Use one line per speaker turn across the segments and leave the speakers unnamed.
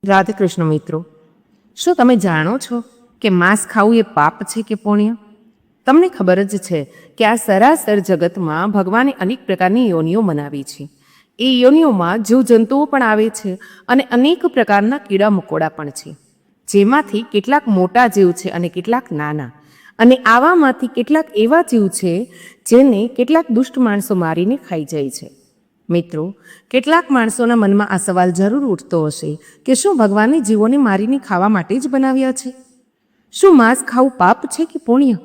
રાધે કૃષ્ણ મિત્રો, શું તમે જાણો છો કે માંસ ખાવું એ પાપ છે કે પુણ્ય? તમને ખબર જ છે કે આ સરાસર જગતમાં ભગવાને અનેક પ્રકારની યોનિઓ બનાવી છે. એ યોનિઓમાં જીવજંતુઓ પણ આવે છે અને અનેક પ્રકારના કીડા મકોડા પણ છે, જેમાંથી કેટલાક મોટા જીવ છે અને કેટલાક નાના. અને આવામાંથી કેટલાક એવા જીવ છે જેને કેટલાક દુષ્ટ માણસો મારીને ખાઈ જાય છે. મિત્રો, કેટલાક માણસોના મનમાં આ સવાલ જરૂર ઉઠતો હશે કે શું ભગવાને જીવોને મારીને ખાવા માટે જ બનાવ્યા છે? શું માંસ ખાવું પાપ છે કે પુણ્ય?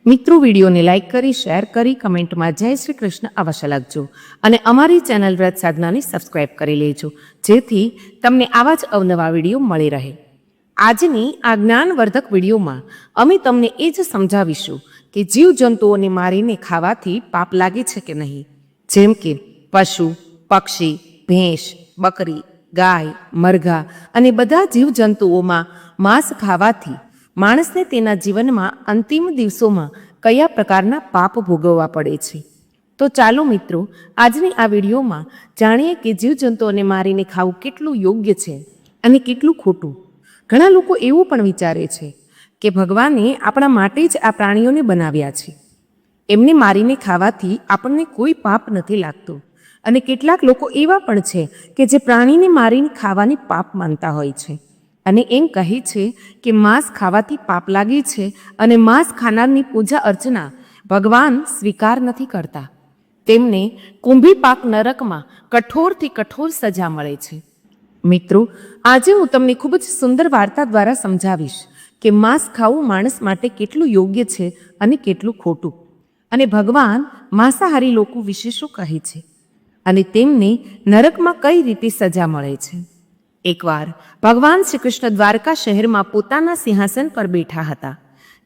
મિત્રો, વિડીયોને લાઇક કરી, શેર કરી, કમેન્ટમાં જય શ્રી કૃષ્ણ અવશ્ય લખજો અને અમારી ચેનલ વ્રત સાધનાને સબસ્ક્રાઈબ કરી લેજો, જેથી તમને આવા જ અવનવા વિડીયો મળી રહે. આજની આ જ્ઞાનવર્ધક વિડીયોમાં અમે તમને એ જ સમજાવીશું કે જીવજંતુઓને મારીને ખાવાથી પાપ લાગે છે કે નહીં. જેમ કે પશુ, પક્ષી, ભેંસ, બકરી, ગાય, મરઘા અને બધા જીવજંતુઓમાં માંસ ખાવાથી માણસને તેના જીવનમાં અંતિમ દિવસોમાં કયા પ્રકારના પાપ ભોગવવા પડે છે. તો ચાલો મિત્રો, આજની આ વિડીયોમાં જાણીએ કે જીવજંતુઓને મારીને ખાવું કેટલું યોગ્ય છે અને કેટલું ખોટું. ઘણા લોકો એવું પણ વિચારે છે કે ભગવાને આપણા માટે જ આ પ્રાણીઓને બનાવ્યા છે, એમને મારીને ખાવાથી આપણને કોઈ પાપ નથી લાગતું. અને કેટલાક લોકો એવા પણ છે કે જે પ્રાણીને મારીને ખાવાની પાપ માનતા હોય છે અને એમ કહે છે કે માંસ ખાવાથી પાપ લાગે છે અને માંસ ખાનારની પૂજા અર્ચના ભગવાન સ્વીકાર નથી કરતા. તેમને કુંભી પાક નરકમાં કઠોરથી કઠોર સજા મળે છે. મિત્રો, આજે હું તમને ખૂબ જ સુંદર વાર્તા દ્વારા સમજાવીશ કે માંસ ખાવું માણસ માટે કેટલું યોગ્ય છે અને કેટલું ખોટું, અને ભગવાન માંસાહારી લોકો વિશે શું કહે છે અને તેમને નરકમાં કઈ રીતે સજા મળે છે. એકવાર ભગવાન શ્રી કૃષ્ણ દ્વારકા શહેરમાં પોતાના સિંહાસન પર બેઠા હતા,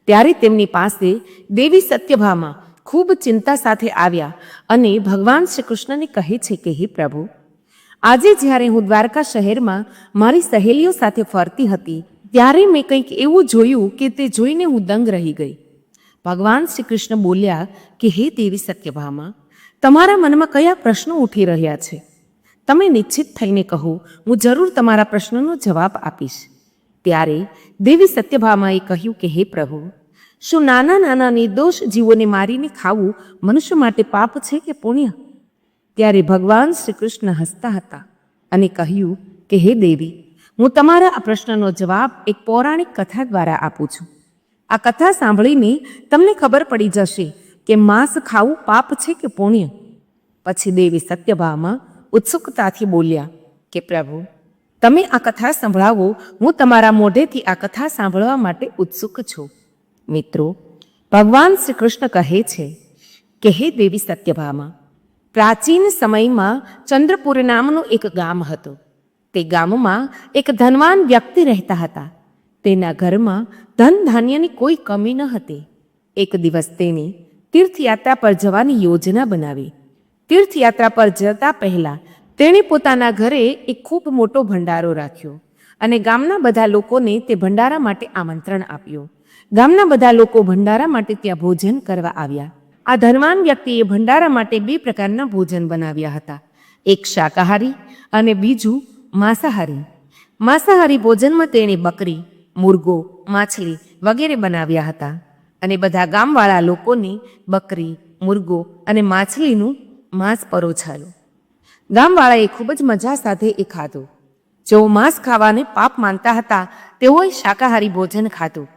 ત્યારે તેમની પાસે દેવી સત્યભામા ખૂબ ચિંતા સાથે આવ્યા અને ભગવાન શ્રી કૃષ્ણને કહે છે કે હે પ્રભુ, આજે જ્યારે હું દ્વારકા શહેરમાં મારી સહેલીઓ સાથે ફરતી હતી ત્યારે મેં કંઈક એવું જોયું કે તે જોઈને હું દંગ રહી ગઈ. ભગવાન શ્રી કૃષ્ણ બોલ્યા કે હે દેવી સત્યભામા, તમારા મનમાં કયા પ્રશ્નો ઉઠી રહ્યા છે? તમે નિશ્ચિત થઈને કહો, હું જરૂર તમારા પ્રશ્નનો જવાબ આપીશ. ત્યારે દેવી સત્યભામાએ કહ્યું કે હે પ્રભુ, શું નાના નાના નિર્દોષ જીવોને મારીને ખાવું મનુષ્ય માટે પાપ છે કે પુણ્ય? ત્યારે ભગવાન શ્રી કૃષ્ણ હસતા હતા અને કહ્યું કે હે દેવી, હું તમારા આ પ્રશ્નનો જવાબ એક પૌરાણિક કથા દ્વારા આપું છું. આ કથા સાંભળીને તમને ખબર પડી જશે કે માંસ ખાવું પાપ છે કે પુણ્ય. પછી દેવી સત્યભામા ઉત્સુકતાથી બોલ્યા કે પ્રભુ, તમે આ કથા સંભળાવો, હું તમારા મોઢેથી આ કથા સાંભળવા માટે ઉત્સુક છું. મિત્રો, ભગવાન શ્રી કૃષ્ણ કહે છે કે હે દેવી સત્યભામા, પ્રાચીન સમયમાં ચંદ્રપુર નામનું એક ગામ હતું. તે ગામમાં એક ધનવાન વ્યક્તિ રહેતા હતા. તેના ઘરમાં ધન ધાન્યની કોઈ કમી ન હતી. એક દિવસ તેણે તીર્થયાત્રા પર જવાની યોજના બનાવી. તીર્થયાત્રા પર જતા પહેલા તેણે પોતાના ઘરે એક ખૂબ મોટો ભંડારો રાખ્યો અને ગામના બધા લોકોને તે ભંડારા માટે આમંત્રણ આપ્યું. ગામના બધા લોકો ભંડારા માટે ત્યાં ભોજન કરવા આવ્યા. આ ધનવાન વ્યક્તિએ ભંડારા માટે 2 પ્રકારના ભોજન બનાવ્યા હતા, એક શાકાહારી અને બીજું માંસાહારી. માંસાહારી ભોજનમાં તેણે બકરી, મુર્ગો, માછલી વગેરે બનાવ્યા હતા અને બધા ગામવાળા લોકોને બકરી, મુર્ગો અને માછલીનું માંસ પરોસાયું. ગામવાળાએ ખૂબ જ મજા સાથે એ ખાધું. જેઓ માંસ ખાવાને પાપ માનતા હતા તેઓએ શાકાહારી ભોજન ખાધું.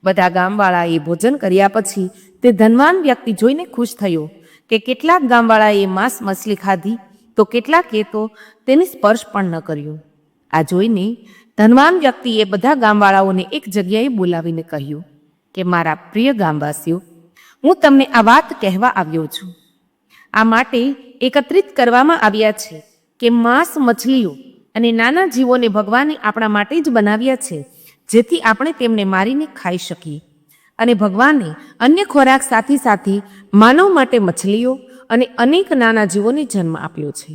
બધા ગામવાળાએ ભોજન કર્યા પછી તે ધનવાન વ્યક્તિ જોઈને ખુશ થયો કે કેટલાક ગામવાળાએ માંસ મછલી ખાધી તો કેટલાકે તો તેને સ્પર્શ પણ ન કર્યો. આ જોઈને ધનવાન વ્યક્તિએ બધા ગામવાળાઓને એક જગ્યાએ બોલાવીને કહ્યું કે મારા પ્રિય ગામવાસીઓ, હું તમને આ વાત કહેવા આવ્યો છું. આ માટે એકત્રિત કરવામાં આવ્યા છે કે માંસ, મછલીઓ અને નાના જીવોને ભગવાને આપણા માટે જ બનાવ્યા છે, જેથી આપણે તેમને મારીને ખાઈ શકીએ. અને ભગવાને અન્ય ખોરાક સાથે સાથે માનવ માટે મછલીઓ અને અનેક નાના જીવોને જન્મ આપ્યો છે.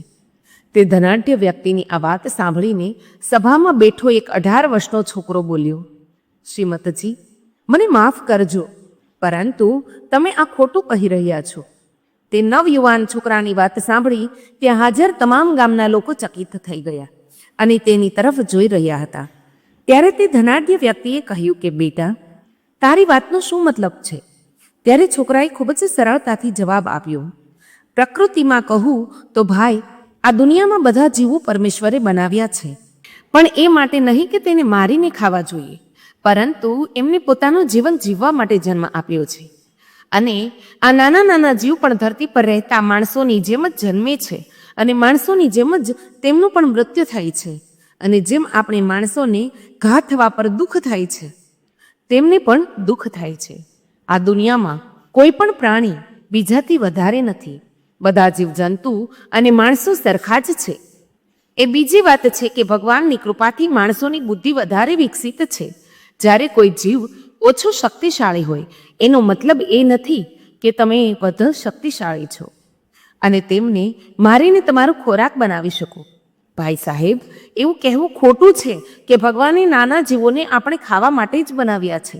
તે ધનાઢ્ય વ્યક્તિની આ વાત સાંભળીને સભામાં બેઠો એક 18 વર્ષનો છોકરો બોલ્યો, શ્રીમતજી, મને માફ કરજો, પરંતુ તમે આ ખોટું કહી રહ્યા છો. તે નવયુવાન છોકરાની વાત સાંભળી ત્યાં હાજર તમામ ગામના લોકો ચકિત થઈ ગયા અને તેની તરફ જોઈ રહ્યા હતા. ત્યારે તે ધનાઢ્ય વ્યક્તિએ કહ્યું કે બેટા, તારી વાતનો શું મતલબ છે? ત્યારે છોકરાએ ખૂબ જ સરળતાથી જવાબ આપ્યો, પ્રકૃતિમાં કહું તો ભાઈ, આ દુનિયામાં બધા જીવો પરમેશ્વરે બનાવ્યા છે, પણ એ માટે નહીં કે તેને મારીને ખાવા જોઈએ, પરંતુ એમને પોતાનું જીવન જીવવા માટે જન્મ આપ્યો છે. અને આ નાના નાના જીવ પણ ધરતી પર રહેતા માણસોની જેમ જ જન્મે છે અને માણસોની જેમ જ તેમનું પણ મૃત્યુ થાય છે. અને જેમ આપણે માણસોને ઘા થવા પર દુઃખ થાય છે, તેમને પણ દુઃખ થાય છે. આ દુનિયામાં કોઈ પણ પ્રાણી બીજાથી વધારે નથી. બધા જીવજંતુ અને માણસો સરખા જ છે. એ બીજી વાત છે કે ભગવાનની કૃપાથી માણસોની બુદ્ધિ વધારે વિકસિત છે. જ્યારે કોઈ જીવ ઓછો શક્તિશાળી હોય, એનો મતલબ એ નથી કે તમે વધુ શક્તિશાળી છો અને તેમને મારીને તમારો ખોરાક બનાવી શકો. ભાઈ સાહેબ, એવું કહેવું ખોટું છે કે ભગવાને નાના જીવોને આપણે ખાવા માટે જ બનાવ્યા છે.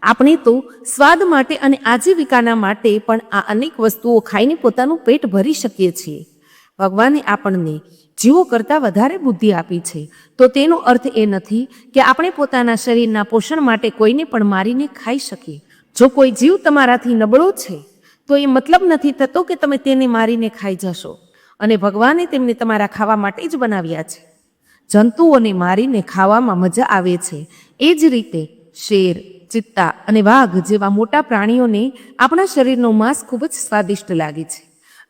આપણે તો સ્વાદ માટે અને આજીવિકાના માટે પણ આ અનેક વસ્તુઓ ખાઈને પોતાનું પેટ ભરી શકીએ છીએ. ભગવાને આપણને જીવો કરતાં વધારે બુદ્ધિ આપી છે, તો તેનો અર્થ એ નથી કે આપણે પોતાના શરીરના પોષણ માટે કોઈને પણ મારીને ખાઈ શકીએ. જો કોઈ જીવ તમારાથી નબળો છે, તો એ મતલબ નથી થતો કે તમે તેને મારીને ખાઈ જશો. અને ભગવાને તેમને તમારા ખાવા માટે જ બનાવ્યા છે. જંતુઓને મારીને ખાવામાં મજા આવે છે, એ જ રીતે શેર, ચિત્તા અને વાઘ જેવા મોટા પ્રાણીઓને આપણા શરીરનો માંસ ખૂબ જ સ્વાદિષ્ટ લાગે છે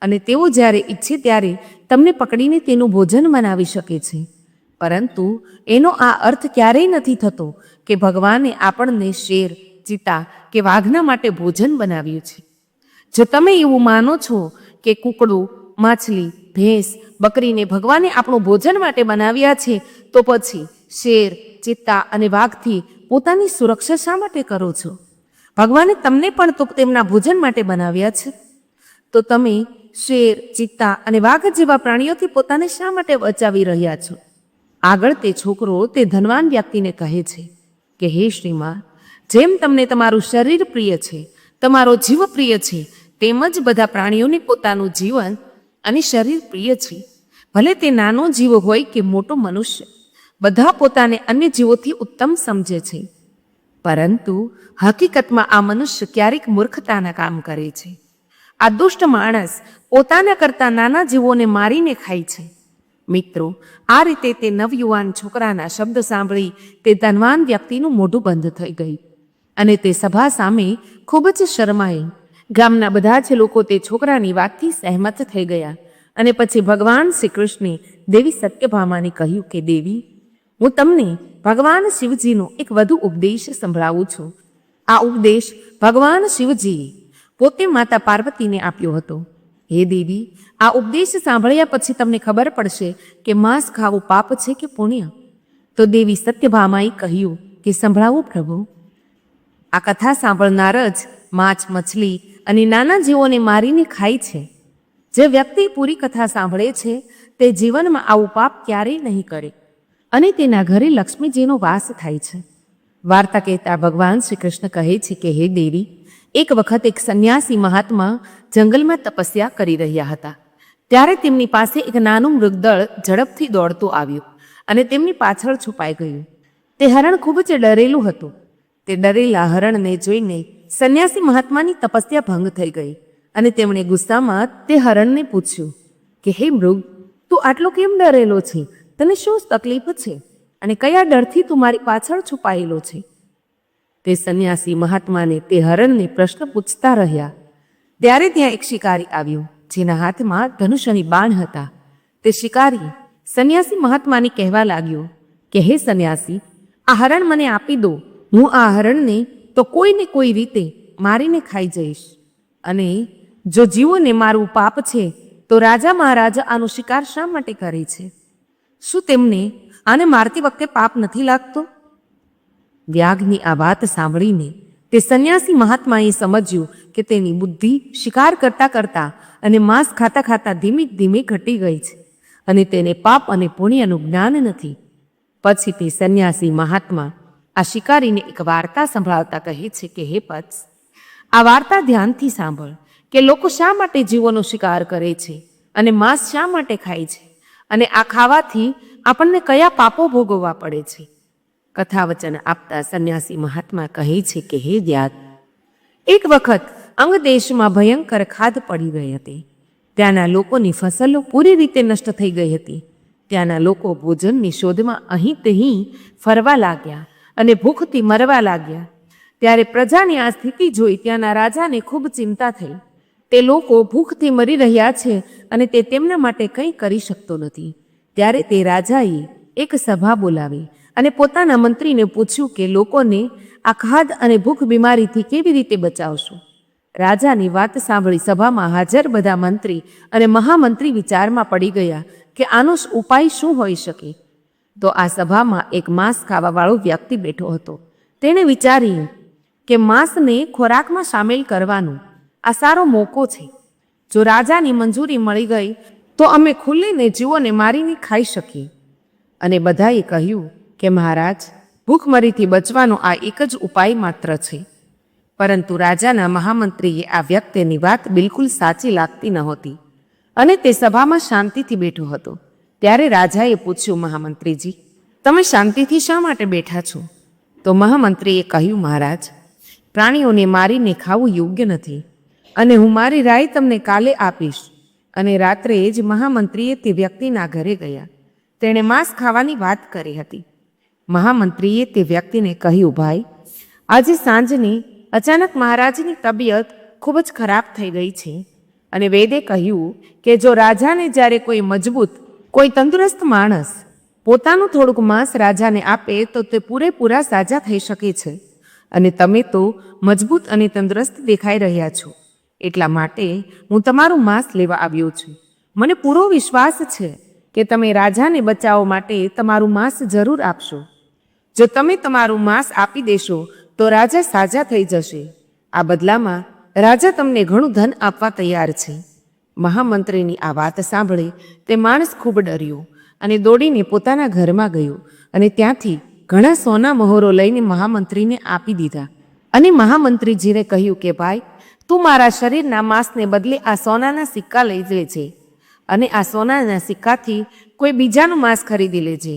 અને તેઓ જ્યારે ઈચ્છે ત્યારે તમને પકડીને તેનું ભોજન બનાવી શકે છે. પરંતુ એનો આ અર્થ ક્યારેય નથી થતો કે ભગવાને આપણને શેર, ચિત્તા કે વાઘના માટે ભોજન બનાવ્યું છે. જો તમે એવું માનો છો કે કૂકડું, માછલી, ભેંસ, બકરીને ભગવાને આપણું ભોજન માટે બનાવ્યા છે, તો પછી શેર, ચિત્તા અને વાઘથી પોતાની સુરક્ષા શા માટે કરો છો? ભગવાને તમને પણ તો તેમના ભોજન માટે બનાવ્યા છે. તો તમે શેર, ચિત્તા અને વાઘ જેવા પ્રાણીઓથી પોતાને શા માટે બચાવી રહ્યા છો? આગળ તે છોકરો તે ધનવાન વ્યક્તિને કહે છે કે હે શ્રીમાન, જેમ તમને તમારું શરીર પ્રિય છે, તમારો જીવ પ્રિય છે, તેમ જ બધા પ્રાણીઓને પોતાનું જીવન અને શરીર પ્રિય છે. ભલે તે નાનો જીવ હોય કે મોટો મનુષ્ય, બધા પોતાને અન્ય જીવોથી ઉત્તમ સમજે છે. પરંતુ હકીકતમાં આ મનુષ્ય ક્યારેક મૂર્ખતાના કામ કરે છે. આ દુષ્ટ માણસ પોતાના કરતાં નાના જીવોને મારીને ખાય છે. મિત્રો, આ રીતે તે નવયુવાન છોકરાના શબ્દ સાંભળી તે ધનવાન વ્યક્તિનું મોઢું બંધ થઈ ગયું અને તે સભા સામે ખૂબ જ શરમાઈ. ગામના બધા જ લોકો તે છોકરાની વાતથી સહેમત થઈ ગયા અને પછી ભગવાન શ્રી કૃષ્ણે દેવી સત્યભામાને કહ્યું કે દેવી, હું તમને ભગવાન શિવજીનો એક વધુ ઉપદેશ સંભળાવું છું. આ ઉપદેશ ભગવાન શિવજીએ પોતે માતા પાર્વતીને આપ્યો હતો. હે દેવી, આ ઉપદેશ સાંભળ્યા પછી તમને ખબર પડશે કે માંસ ખાવું પાપ છે કે પુણ્ય. તો દેવી સત્યભામાએ કહ્યું કે સંભળાવો પ્રભુ. આ કથા સાંભળનાર જ માછ, મછલી અને નાના જીવોને મારીને ખાય છે. જે વ્યક્તિ પૂરી કથા સાંભળે છે, તે જીવનમાં આવું પાપ ક્યારેય નહીં કરે અને તેના ઘરે લક્ષ્મીજીનો વાસ થાય છે. વાર્તા કહેતા ભગવાન શ્રી કૃષ્ણ કહે છે કે હે દેવી, એક વખત એક સંન્યાસી મહાત્મા જંગલમાં તપસ્યા કરી રહ્યા હતા. ત્યારે તેમની પાસે એક નાનું મૃગદળ ઝડપથી દોડતું આવ્યું અને તેમની પાછળ છુપાઈ ગયું. તે હરણ ખૂબ જ ડરેલું હતું. તે ડરેલા હરણને જોઈને સંન્યાસી મહાત્માની તપસ્યા ભંગ થઈ ગઈ અને તેમણે ગુસ્સામાં તે હરણને પૂછ્યું કે હે મૃગ, તું આટલો કેમ ડરેલો છે? તને શું તકલીફ છે અને કયા ડરથી તું મારી પાછળ છુપાયેલો છે? તે સંન્યાસી મહાત્માને તે હરણને પ્રશ્ન પૂછતા રહ્યા. ત્યારે ત્યાં એક શિકારી આવ્યો, જેના હાથમાં ધનુષની બાણ હતા. તે શિકારી સંન્યાસી મહાત્માને કહેવા લાગ્યો કે હે સંન્યાસી, આ હરણ મને આપી દો. હું આ હરણને તો કોઈને કોઈ રીતે મારીને ખાઈ જઈશ. અને જો જીવોને મારવું પાપ છે, તો રાજા મહારાજા આનો શિકાર શા માટે કરે છે? શું તેમને આને મારતી વખતે પાપ નથી લાગતો? વ્યાઘની આ વાત સાંભળીને તે સંન્યાસી મહાત્માએ સમજ્યું કે તેની બુદ્ધિ શિકાર કરતાં કરતાં અને માંસ ખાતા ખાતા ધીમે ધીમે ઘટી ગઈ છે અને તેને પાપ અને પુણ્યનું જ્ઞાન નથી. પછી તે સંન્યાસી મહાત્મા આ શિકારીને એક વાર્તા સંભળાવતા કહે છે કે હે વત્સ, આ વાર્તા ધ્યાનથી સાંભળ કે લોકો શા માટે જીવોનો શિકાર કરે છે અને માંસ શા માટે ખાય છે, અને આ ખાવાથી આપણને કયા પાપો ભોગવવા પડે છે. કથા વચન આપતા સંન્યાસી મહાત્મા કહે છે કે હે વ્યાસ, એક વખત અંગ દેશમાં ભયંકર ખાદ પડી ગઈ હતી. ત્યાંના લોકોની ફસલો પૂરી રીતે નષ્ટ થઈ ગઈ હતી. ત્યાંના લોકો ભોજનની શોધમાં અહીં તહીં ફરવા લાગ્યા અને ભૂખથી મરવા લાગ્યા. ત્યારે પ્રજાની આ સ્થિતિ જોઈ ત્યાંના રાજાને ખૂબ ચિંતા થઈ. તે લોકો ભૂખથી મરી રહ્યા છે અને તે તેમના માટે કંઈ કરી શકતો નથી. ત્યારે તે રાજાએ એક સભા બોલાવી અને પોતાના મંત્રીને પૂછ્યું કે લોકોને આ ખાદ અને ભૂખ બીમારીથી કેવી રીતે બચાવશું. રાજાની વાત સાંભળી સભામાં હાજર બધા મંત્રી અને મહામંત્રી વિચારમાં પડી ગયા કે આનો ઉપાય શું હોઈ શકે. તો આ સભામાં એક માંસ ખાવાવાળો વ્યક્તિ બેઠો હતો. તેણે વિચાર્યું કે માંસને ખોરાકમાં સામેલ કરવાનો આ સારો મોકો છે. જો રાજાની મંજૂરી મળી ગઈ તો અમે ખુલ્લીને જીવોને મારીને ખાઈ શકીએ. અને બધાએ કહ્યું કે મહારાજ, ભૂખમરીથી બચવાનો આ એક જ ઉપાય માત્ર છે. પરંતુ રાજાના મહામંત્રીએ આ વ્યક્તિની વાત બિલકુલ સાચી લાગતી નહોતી અને તે સભામાં શાંતિથી બેઠો હતો. ત્યારે રાજાએ પૂછ્યું, મહામંત્રીજી, તમે શાંતિથી શા માટે બેઠા છો? તો મહામંત્રીએ કહ્યું, મહારાજ, પ્રાણીઓને મારીને ખાવું યોગ્ય નથી અને હું મારી રાય તમને કાલે આપીશ. અને રાત્રે જ મહામંત્રીએ તે વ્યક્તિના ઘરે ગયા. તેણે માંસ ખાવાની વાત કરી હતી. મહામંત્રીએ તે વ્યક્તિને કહ્યું, ભાઈ, આજે સાંજની અચાનક મહારાજની તબિયત ખૂબ જ ખરાબ થઈ ગઈ છે અને વેદે કહ્યું કે જો રાજાને જ્યારે કોઈ મજબૂત, કોઈ તંદુરસ્ત માણસ પોતાનું થોડુંક માંસ રાજાને આપે તો તે પૂરેપૂરા સાજા થઈ શકે છે. અને તમે તો મજબૂત અને તંદુરસ્ત દેખાઈ રહ્યા છો, એટલા માટે હું તમારું માંસ લેવા આવ્યો છું. મને પૂરો વિશ્વાસ છે કે તમે રાજાને બચાવવા માટે તમારું માંસ જરૂર આપશો. જો તમે તમારું માંસ આપી દેશો તો રાજા સાજા થઈ જશે. આ બદલામાં રાજા તમને ઘણું ધન આપવા તૈયાર છે. મહામંત્રીની આ વાત સાંભળી તે માણસ ખૂબ ડર્યો અને દોડીને પોતાના ઘરમાં ગયો અને ત્યાંથી ઘણા સોના મહોરો લઈને મહામંત્રીને આપી દીધા. અને મહામંત્રીજીને કહ્યું કે ભાઈ, તું મારા શરીરના માંસને બદલે આ સોનાના સિક્કા લઈ લેજે અને આ સોનાના સિક્કાથી કોઈ બીજાનું માંસ ખરીદી લેજે.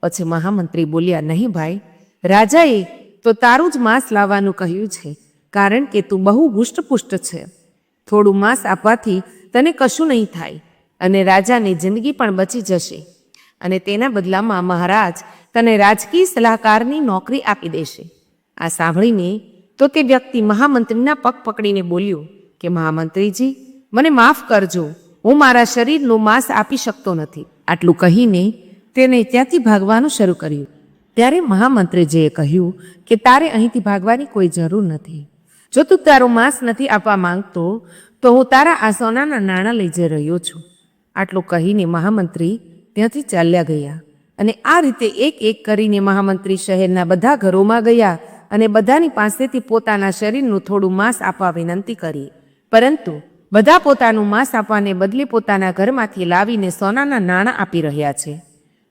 પછી મહામંત્રી બોલ્યા, નહીં ભાઈ, રાજાએ તો તારું જ માંસ લાવવાનું કહ્યું છે, કારણ કે તું બહુ હુષ્ટપુષ્ટ છે. થોડું માંસ આપવાથી તને કશું નહીં થાય અને રાજાની જિંદગી પણ બચી જશે અને તેના બદલામાં મહારાજ તને રાજકીય સલાહકારની નોકરી આપી દેશે. આ સાંભળીને તો તે વ્યક્તિ મહામંત્રીના પગ પકડીને બોલ્યો કે મહામંત્રીજી, મને માફ કરજો, હું મારા શરીરનું માંસ આપી શકતો નથી. આટલું કહીને તેને ત્યાંથી ભાગવાનું શરૂ કર્યું. ત્યારે મહામંત્રીજીએ કહ્યું કે તારે અહીંથી ભાગવાની કોઈ જરૂર નથી. જો તું તારું માંસ નથી આપવા માંગતો તો હું તારા આ સોનાના નાણાં લઈ જઈ રહ્યો છું. આટલું કહીને મહામંત્રી ત્યાંથી ચાલ્યા ગયા. અને આ રીતે એક એક કરીને મહામંત્રી શહેરના બધા ઘરોમાં ગયા અને બધાની પાસેથી પોતાના શરીરનું થોડું માંસ આપવા વિનંતી કરી. પરંતુ બધા પોતાનું માંસ આપવાને બદલે પોતાના ઘરમાંથી લાવીને સોનાના નાણાં આપી રહ્યા છે.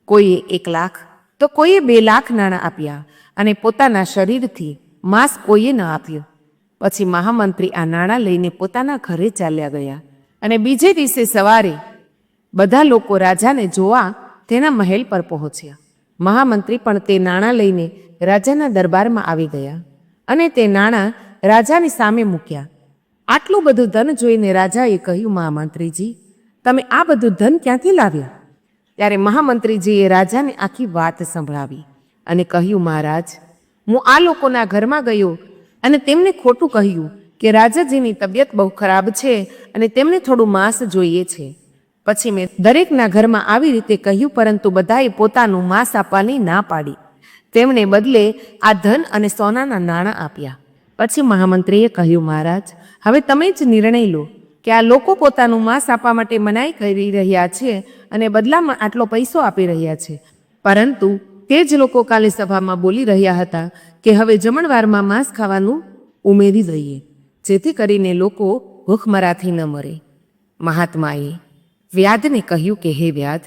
કોઈએ 1 લાખ તો કોઈએ 2 લાખ નાણાં આપ્યા અને પોતાના શરીરથી માંસ કોઈએ ન આપ્યું. પછી મહામંત્રી આ નાણાં લઈને પોતાના ઘરે ચાલ્યા ગયા અને બીજે દિવસે સવારે બધા લોકો રાજાને જોવા તેના મહેલ પર પહોંચ્યા. મહામંત્રી પણ તે નાણાં લઈને રાજાના દરબારમાં આવી ગયા અને તે નાણાં રાજાની સામે મૂક્યા. આટલું બધું ધન જોઈને રાજાએ કહ્યું, મહામંત્રીજી, તમે આ બધું ધન ક્યાંથી લાવ્યા? ત્યારે મહામંત્રીજીએ રાજાને આખી વાત સંભળાવી અને કહ્યું, મહારાજ, હું આ લોકોના ઘરમાં ગયો અને તેમને ખોટું કહ્યું કે રાજાજીની તબિયત બહુ ખરાબ છે અને તેમને થોડું માંસ જોઈએ છે. પછી મેં દરેકના ઘરમાં આવી રીતે કહ્યું, પરંતુ બધાએ પોતાનું માંસ આપવાની ના પાડી. તેમણે બદલે આ ધન અને સોનાના નાણાં આપ્યા. પછી મહામંત્રીએ કહ્યું, મહારાજ, હવે તમે જ નિર્ણય લો કે આ લોકો પોતાનું માંસ આપવા માટે મનાઈ કરી રહ્યા છે અને બદલામાં આટલો પૈસો આપી રહ્યા છે. પરંતુ તે જ લોકો કાલે સભામાં બોલી રહ્યા હતા કે હવે જમણવારમાં માંસ ખાવાનું ઉમેરી દઈએ, જેથી કરીને લોકો ભૂખમરાથી ન મરે. મહાત્માએ વ્યાધને કહ્યું કે હે વ્યાધ,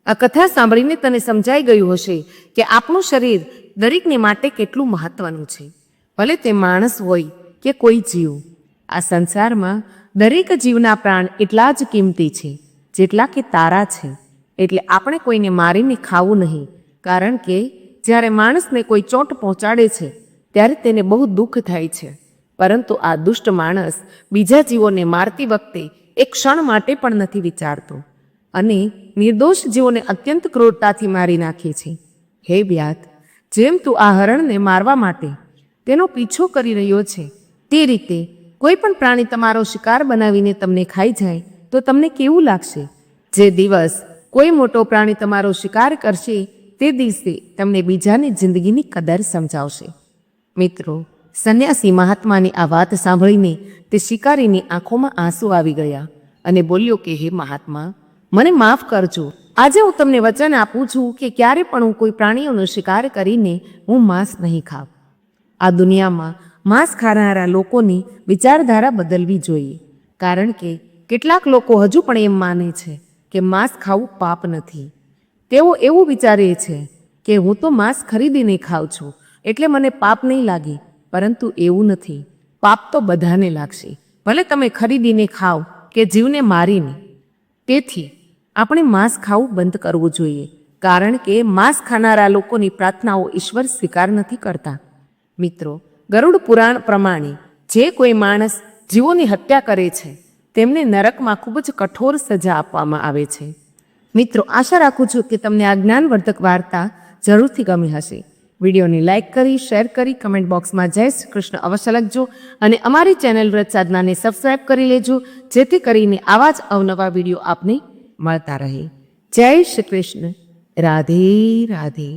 આ કથા સાંભળીને તને સમજાઈ ગયું હશે કે આપણું શરીર દરેકને માટે કેટલું મહત્વનું છે. ભલે તે માણસ હોય કે કોઈ જીવ, આ સંસારમાં દરેક જીવના પ્રાણ એટલા જ કિંમતી છે જેટલા કે તારા છે. એટલે આપણે કોઈને મારીને ખાવું નહીં, કારણ કે જ્યારે માણસને કોઈ ચોટ પહોંચાડે છે ત્યારે તેને બહુ દુઃખ થાય છે, પરંતુ આ દુષ્ટ માણસ બીજા જીવોને મારતી વખતે એક ક્ષણ માટે પણ નથી વિચારતો અને નિર્દોષ જીવોને અત્યંત ક્રૂરતાથી મારી નાખે છે. હે વ્યાત, જેમ તું આ હરણને મારવા માટે તેનો પીછો કરી રહ્યો છે, તે રીતે કોઈ પણ પ્રાણી તમારો શિકાર બનાવીને તમને ખાઈ જાય તો તમને કેવું લાગશે? જે દિવસ કોઈ મોટો પ્રાણી તમારો શિકાર કરશે તે દિવસે તમને બીજાની જિંદગીની કદર સમજાવશે. મિત્રો, સંન્યાસી મહાત્માની આ વાત સાંભળીને તે શિકારીની આંખોમાં આંસુ આવી ગયા અને બોલ્યો કે હે મહાત્મા, મને માફ કરજો. આજે હું તમને વચન આપું છું કે ક્યારે પણ હું કોઈ પ્રાણીઓનો શિકાર કરીને હું માંસ નહીં ખાવ. આ દુનિયામાં માંસ ખાનારા લોકોની વિચારધારા બદલવી જોઈએ, કારણ કે કેટલાક લોકો હજુ પણ એમ માને છે કે માંસ ખાવું પાપ નથી. તેઓ એવું વિચારે છે કે હું તો માંસ ખરીદીને ખાઉં છું એટલે મને પાપ નહીં લાગે, પરંતુ એવું નથી. પાપ તો બધાને લાગશે, ભલે તમે ખરીદીને ખાઓ કે જીવને મારીને. તેથી આપણે માંસ ખાવું બંધ કરવું જોઈએ, કારણ કે માંસ ખાનારા લોકોની પ્રાર્થનાઓ ઈશ્વર સ્વીકાર નથી કરતા. મિત્રો, ગરુડ પુરાણ પ્રમાણે જે કોઈ માણસ જીવોની હત્યા કરે છે તેમને નરકમાં ખૂબ જ કઠોર સજા આપવામાં આવે છે. મિત્રો, આશા રાખું છું કે તમને આ જ્ઞાનવર્ધક વાર્તા જરૂરથી ગમી હશે. વિડીયોને લાઇક કરી, શેર કરી, કમેન્ટ બોક્સમાં જય શ્રી કૃષ્ણ અવશ્ય લખજો અને અમારી ચેનલ વ્રત સાધનાને સબસ્ક્રાઈબ કરી લેજો, જેથી કરીને આવા જ અવનવા વિડીયો આપને મળતા રહે. જય શ્રી કૃષ્ણ. રાધે રાધે.